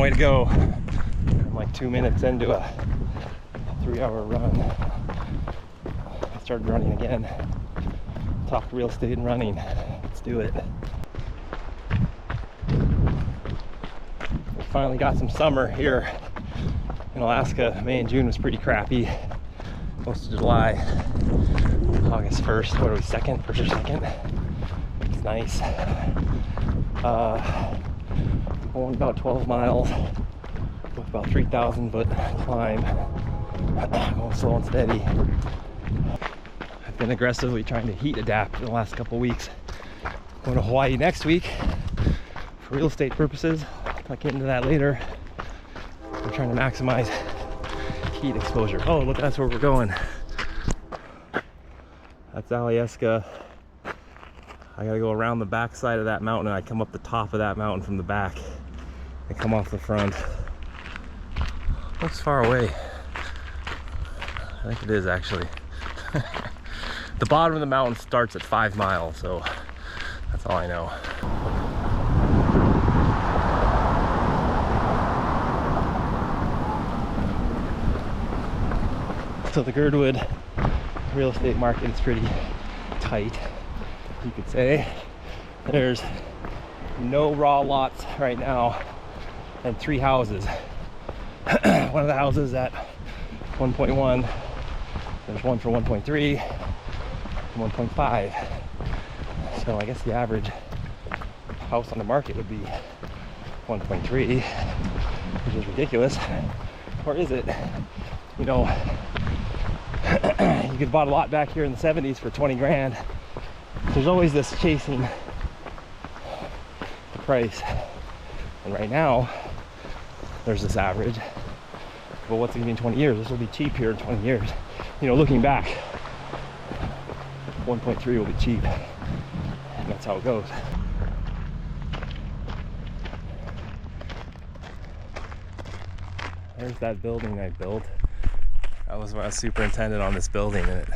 way to go. I'm like 2 minutes into a 3-hour run. I started running again. Talk real estate and running. Let's do it. We finally got some summer here in Alaska. May and June was pretty crappy. Most of July. August 1st. What are we, 2nd? 1st or 2nd? It's nice. Going about 12 miles with about 3,000 foot climb. Going slow and steady. I've been aggressively trying to heat adapt in the last couple weeks. Going to Hawaii next week for real estate purposes. I'll get into that later. We're trying to maximize heat exposure. Oh, look, that's where we're going. That's Alyeska. I gotta go around the back side of that mountain, and I come up the top of that mountain from the back and come off the front. Looks far away. I think it is, actually. The bottom of the mountain starts at 5 miles, so that's all I know. So the Girdwood real estate market is pretty tight, you could say. There's no raw lots right now and 3 houses. One of the houses at 1.1, there's one for 1.3 and 1.5. So I guess the average house on the market would be 1.3, which is ridiculous. Or is it? You know, you could have bought a lot back here in the 70s for 20 grand. There's always this chasing the price. And right now, there's this average. But what's it gonna be in 20 years? This will be cheap here in 20 years. You know, looking back, 1.3 will be cheap. And that's how it goes. There's that building I built. I was when I was superintendent on this building, and it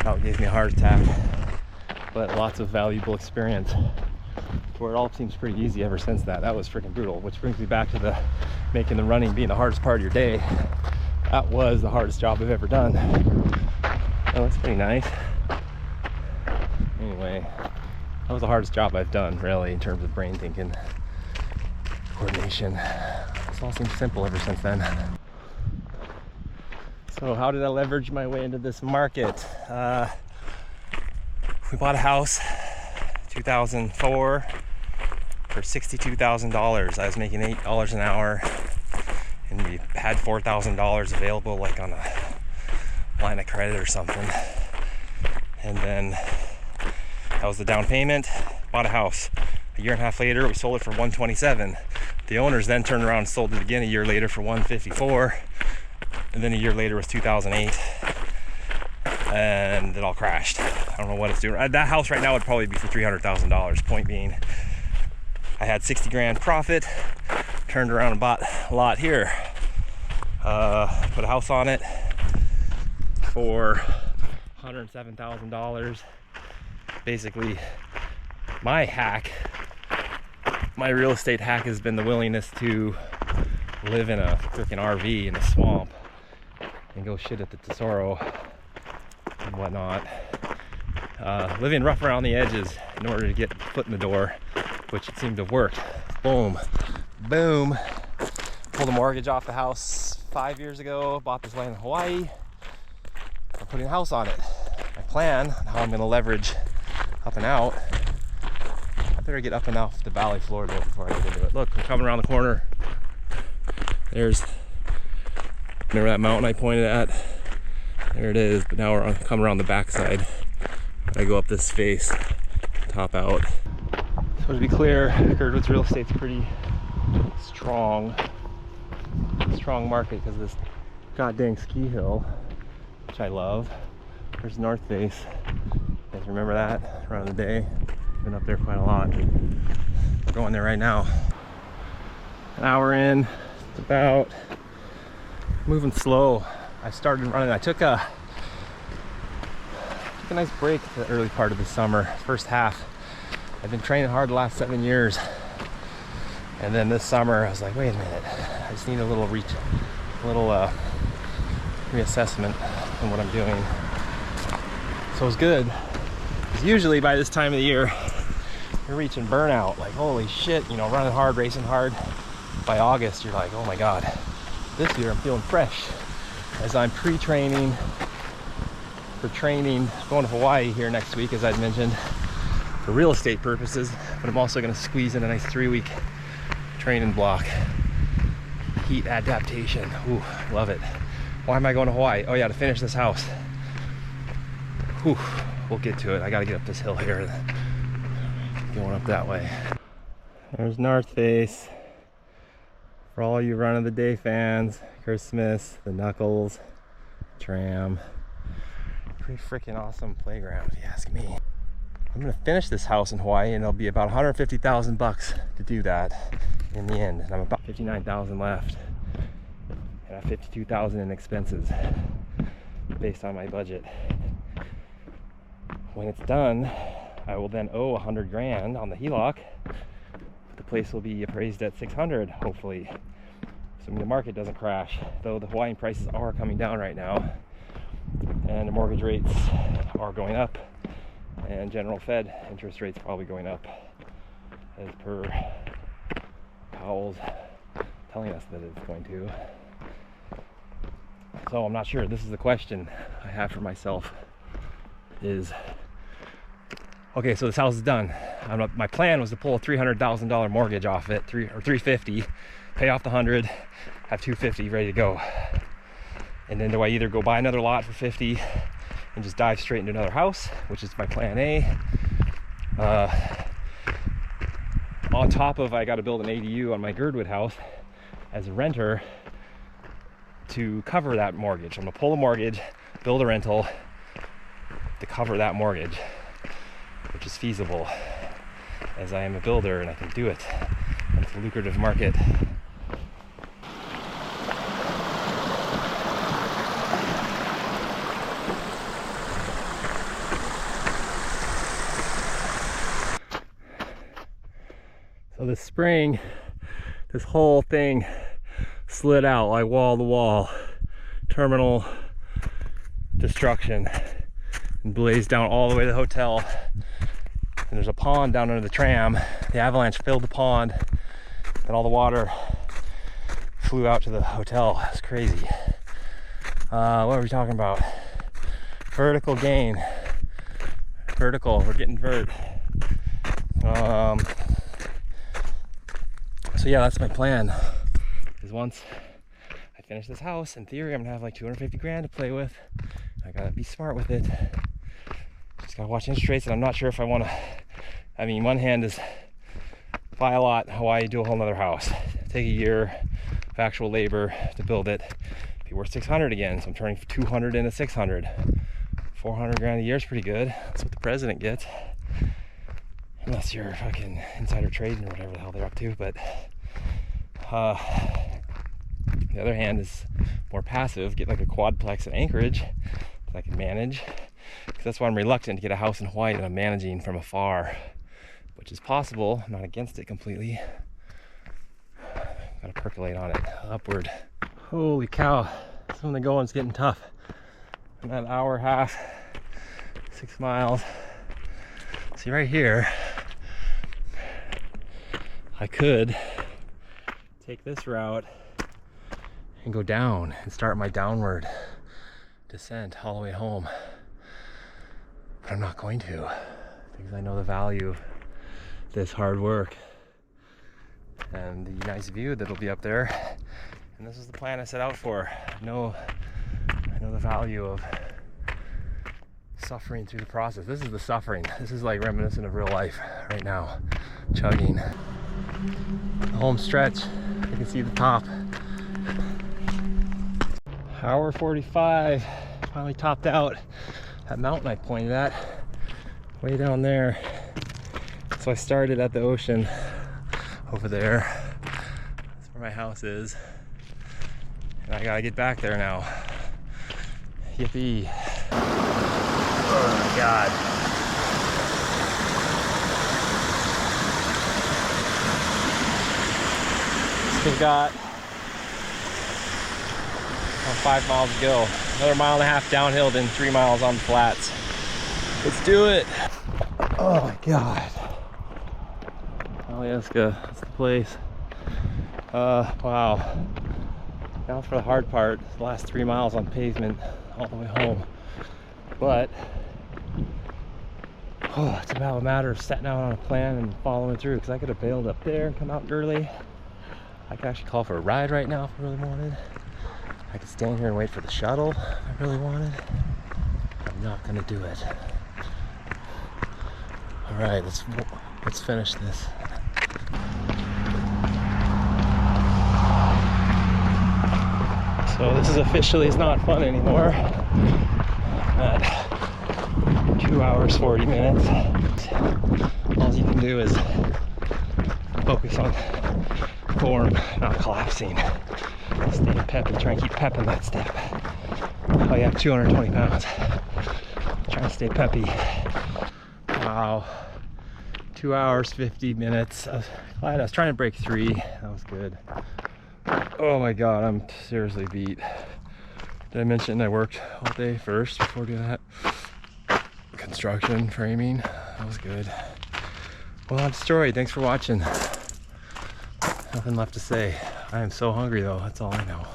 about gave me a heart attack. But lots of valuable experience. Where it all seems pretty easy ever since that. That was freaking brutal, which brings me back to the making the running being the hardest part of your day. That was the hardest job I've ever done. Oh, that's pretty nice. Anyway, that was the hardest job I've done, really, in terms of brain thinking, coordination. This all seems simple ever since then. So how did I leverage my way into this market? We bought a house 2004 for $62,000. I was making $8 an hour, and we had $4,000 available, like on a line of credit or something. And then that was the down payment. Bought a house. A year and a half later, we sold it for $127,000. The owners then turned around and sold it again a year later for $154,000. And then a year later was 2008, and it all crashed. I don't know what it's doing. That house right now would probably be for $300,000. Point being, I had 60 grand profit, turned around and bought a lot here, put a house on it for $107,000. Basically, my hack, my real estate hack has been the willingness to live in a freaking RV in a swamp and go shit at the Tesoro and whatnot. Living rough around the edges in order to get a foot in the door, which it seemed to have worked. Boom, boom. Pulled a mortgage off the house 5 years ago, bought this land in Hawaii. I'm putting a house on it. My plan, how I'm gonna leverage up and out. I better get up and off the valley floor though before I get into it. Look, we're coming around the corner. There's, remember that mountain I pointed at? There it is, but now we're coming around the backside. I go up this face, top out. So to be clear, Girdwood's real estate's pretty strong market because of this goddamn ski hill, which I love. There's North Face. You guys remember that? Around the day. Been up there quite a lot. We're going there right now. An hour in. It's about moving slow. I started running. I took a nice break the early part of the summer, first half. I've been training hard the last 7 years. And then this summer I was like, wait a minute, I just need a little reassessment on what I'm doing. So it was good, because usually by this time of the year you're reaching burnout, like holy shit, you know, running hard, racing hard. By August you're like, oh my god, this year I'm feeling fresh, as I'm pre-training for training, going to Hawaii here next week, as I'd mentioned, for real estate purposes. But I'm also going to squeeze in a nice 3-week training block. Heat adaptation. Ooh, love it. Why am I going to Hawaii? Oh yeah, to finish this house. Whew, we'll get to it. I got to get up this hill here. Going up that way. There's North Face. For all you run of the day fans, Christmas, the Knuckles, tram. Pretty freaking awesome playground, if you ask me. I'm gonna finish this house in Hawaii, and it'll be about 150,000 bucks to do that in the end. And I'm about 59,000 left, and I have 52,000 in expenses based on my budget. When it's done, I will then owe 100 grand on the HELOC. The place will be appraised at 600, hopefully, assuming the market doesn't crash. Though the Hawaiian prices are coming down right now, and the mortgage rates are going up, and general Fed interest rates probably going up, as per Powell's telling us that it's going to. So I'm not sure. This is the question I have for myself is, okay, so this house is done. My plan was to pull a $300,000 mortgage off it, or $350,000, pay off the 100, have $250 ready to go. And then do I either go buy another lot for 50 and just dive straight into another house, which is my plan A. On top of, I got to build an ADU on my Girdwood house as a renter to cover that mortgage. I'm gonna pull a mortgage, build a rental to cover that mortgage, which is feasible, as I am a builder and I can do it. And it's a lucrative market. So this spring, this whole thing slid out like wall to wall, terminal destruction, and blazed down all the way to the hotel. And there's a pond down under the tram. The avalanche filled the pond, and all the water flew out to the hotel. It's crazy. What were we talking about? Vertical gain. Vertical, we're getting vert. So yeah, that's my plan, is once I finish this house, in theory I'm gonna have like 250 grand to play with. I gotta be smart with it. Just gotta watch interest rates, and I'm not sure if I wanna, I mean, one hand is buy a lot in Hawaii, do a whole nother house. Take a year of actual labor to build it, be worth 600 again, so I'm turning 200 into 600. 400 grand a year is pretty good. That's what the president gets. Unless you're fucking insider trading or whatever the hell they're up to, but the other hand is more passive. Get like a quadplex in Anchorage that I can manage, because that's why I'm reluctant to get a house in Hawaii that I'm managing from afar, which is possible. I'm not against it completely. Gotta percolate on it upward. Holy cow, some of the going's getting tough. I'm at an hour and a half, 6 miles. See right here, I could take this route and go down and start my downward descent all the way home. But I'm not going to, because I know the value of this hard work and the nice view that'll be up there. And this is the plan I set out for. I know the value of suffering through the process. This is the suffering. This is like reminiscent of real life right now. Chugging. The home stretch. You can see the top. Hour 45. Finally topped out that mountain I pointed at. Way down there. So I started at the ocean over there. That's where my house is. And I gotta get back there now. Yippee. Oh my God. We've got 5 miles to go. Another 1.5 miles downhill, then 3 miles on the flats. Let's do it. Oh my God. Alyeska, that's the place. Wow. Now for the hard part, the last 3 miles on pavement all the way home. But it's about a matter of setting out on a plan and following through, because I could have bailed up there and come out early. I could actually call for a ride right now if I really wanted. I could stand here and wait for the shuttle if I really wanted. I'm not gonna do it. All right, let's finish this. So this is officially, it's not fun anymore. At 2 hours 40 minutes. All you can do is focus on form, not collapsing. Stay peppy, try and keep pep in that step. Oh yeah, 220 pounds. Try and stay peppy. Wow. 2 hours 50 minutes. I was trying to break 3. That was good. Oh my God, I'm seriously beat. Did I mention I worked all day first before doing that? Construction, framing, that was good. Well, I'm destroyed. Thanks for watching. Nothing left to say. I am so hungry though, that's all I know.